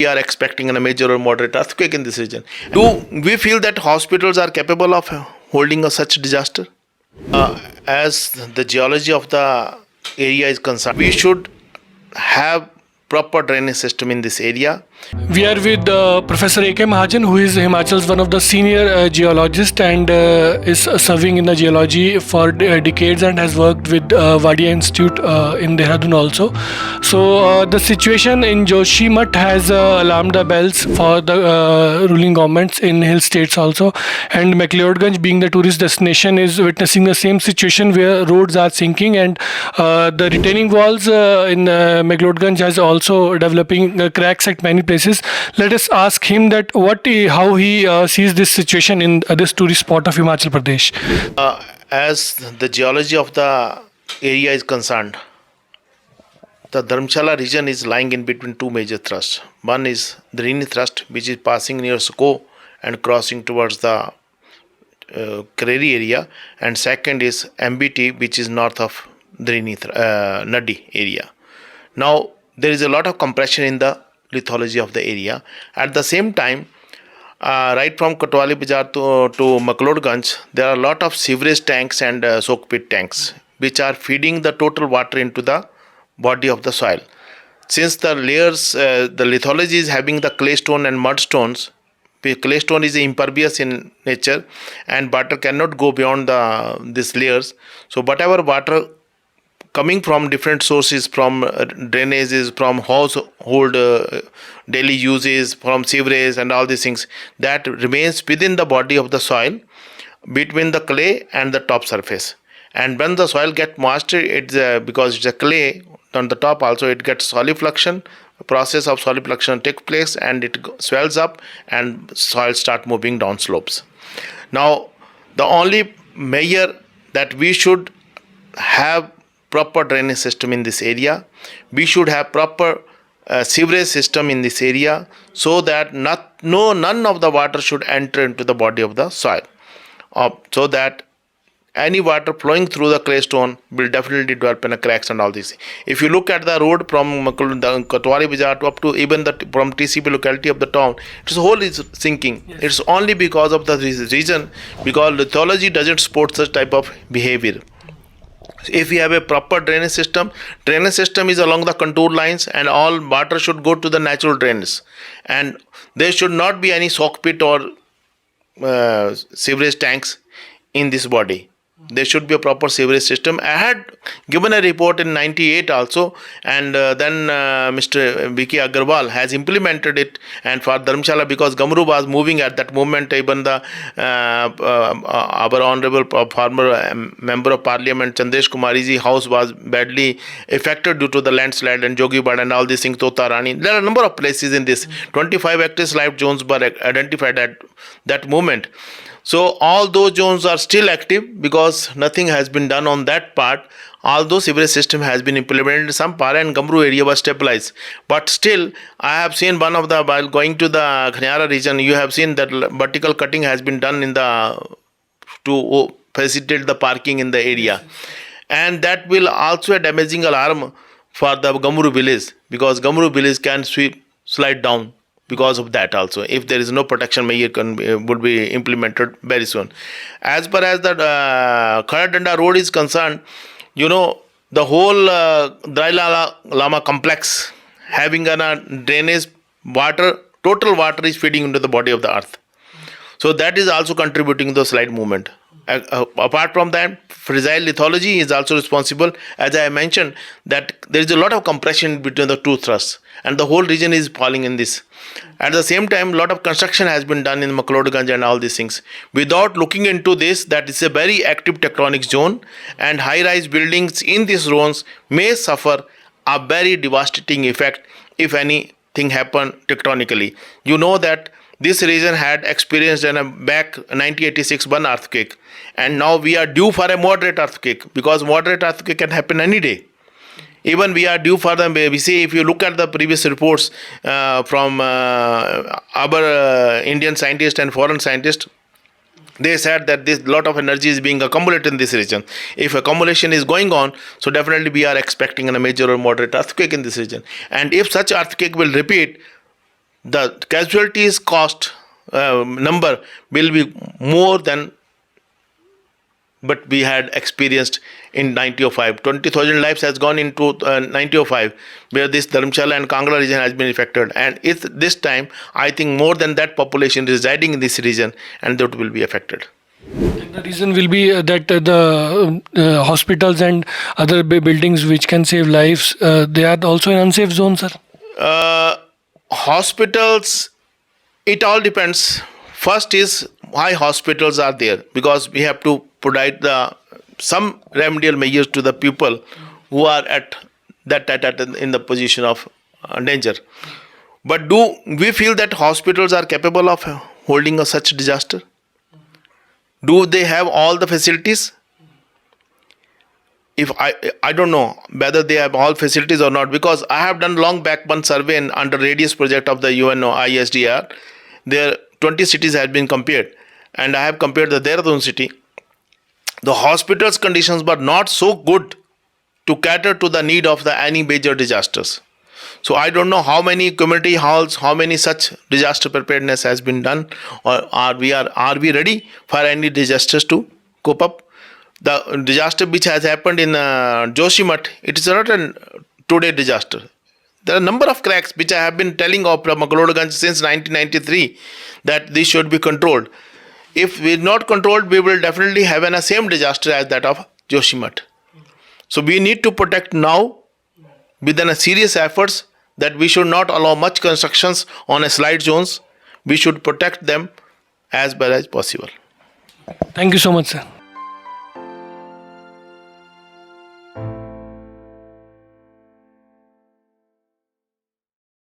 We are expecting a major or moderate earthquake in this region. Do we feel that hospitals are capable of holding a such disaster? As the geology of the area is concerned, we should have proper drainage system in this area. We are with Professor A.K. Mahajan, who is Himachal's one of the senior geologists and is serving in the geology for decades and has worked with Wadia Institute in Dehradun also. So the situation in Joshimath has alarmed the bells for the ruling governments in hill states also. And McLeodganj, being the tourist destination, is witnessing the same situation where roads are sinking, and the retaining walls in McLeodganj has also developing cracks at many places. Let us ask him that how he sees this situation in this tourist spot of Himachal Pradesh. As the geology of the area is concerned, the Dharamshala region is lying in between two major thrusts. One is the Rini thrust, which is passing near Suko and crossing towards the Kareri area, and second is MBT, which is north of the Nadi area. Now, there is a lot of compression in the lithology of the area. At the same time, right from Kotwali Bazaar to McLeodganj, there are a lot of sewerage tanks and soak pit tanks, which are feeding the total water into the body of the soil. Since the layers, the lithology is having the clay stone and mud stones, clay stone is impervious in nature and water cannot go beyond these layers. So whatever water coming from different sources, from drainages, from household daily uses, from sewerage and all these things, that remains within the body of the soil between the clay and the top surface. And when the soil gets moist, it's because it's a clay on the top also, it gets solifluction. Process of solifluction takes place and it swells up and soil start moving down slopes. Now, the only measure that we should have proper drainage system in this area. We should have proper sewerage system in this area so that none of the water should enter into the body of the soil. So that any water flowing through the clay stone will definitely develop in cracks and all this. If you look at the road from Kotwali Bazaar to up to even from TCP locality of the town, its whole is sinking. Yes. It's only because of the reason, because lithology doesn't support such type of behavior. If we have a proper drainage system is along the contour lines and all water should go to the natural drains, and there should not be any soak pit or sewerage tanks in this body. There should be a proper sewerage system. I had given a report in 98 also, and then Mr. V.K. Agarwal has implemented it. And for Dharamshala, because Gamru was moving at that moment, even the our honorable former member of parliament Chandesh Kumariji house was badly affected due to the landslide, and Jogibad and all these things, Tota Rani. There are a number of places in this. 25 active slide zones were identified at that moment. So all those zones are still active because nothing has been done on that part. Although sewerage system has been implemented in some part and Gamru area was stabilized, but still I have seen while going to the Khanyara region, you have seen that vertical cutting has been done to facilitate the parking in the area, and that will also a damaging alarm for the Gamru village, because Gamru village can slide down because of that also, if there is no protection measure would be implemented very soon. As far as the Kharadanda road is concerned, the whole Dalai Lama complex having a drainage total water is feeding into the body of the earth. So that is also contributing to the slide movement. Apart from that, fragile lithology is also responsible. As I mentioned, that there is a lot of compression between the two thrusts and the whole region is falling in this. At the same time, a lot of construction has been done in McLeodganj and all these things. Without looking into this, that is a very active tectonic zone, and high-rise buildings in these zones may suffer a very devastating effect if anything happen tectonically. You know that this region had experienced back 1986 one earthquake, and now we are due for a moderate earthquake, because moderate earthquake can happen any day. Even we are due for them. We see, if you look at the previous reports from our Indian scientists and foreign scientists, they said that this lot of energy is being accumulated in this region. If accumulation is going on, so definitely we are expecting a major or moderate earthquake in this region. And if such earthquake will repeat, the casualties cost number will be more than but we had experienced in 1905. 20,000 lives has gone into 1905, where this Dharamshala and Kangra region has been affected. And it's this time, I think more than that population residing in this region, and that will be affected. And the reason will be that the hospitals and other buildings which can save lives, they are also in unsafe zone, sir. Hospitals, it all depends. First is why hospitals are there, because we have to provide some remedial measures to the people who are at in the position of danger. But do we feel that hospitals are capable of holding a such disaster? Do they have all the facilities? If I don't know whether they have all facilities or not, because I have done long back one survey under Radius project of the UNO ISDR. There 20 cities have been compared, and I have compared the Dehradun city. The hospitals conditions were not so good to cater to the need of any major disasters. So I don't know how many community halls, how many such disaster preparedness has been done, or are we ready for any disasters to cope up? The disaster which has happened in Joshimath, it is not a two-day disaster. There are a number of cracks which I have been telling of McLeodganj since 1993 that these should be controlled. If we are not controlled, we will definitely have a same disaster as that of Joshimath. So we need to protect now within a serious efforts that we should not allow much constructions on a slide zones. We should protect them as well as possible. Thank you so much, sir.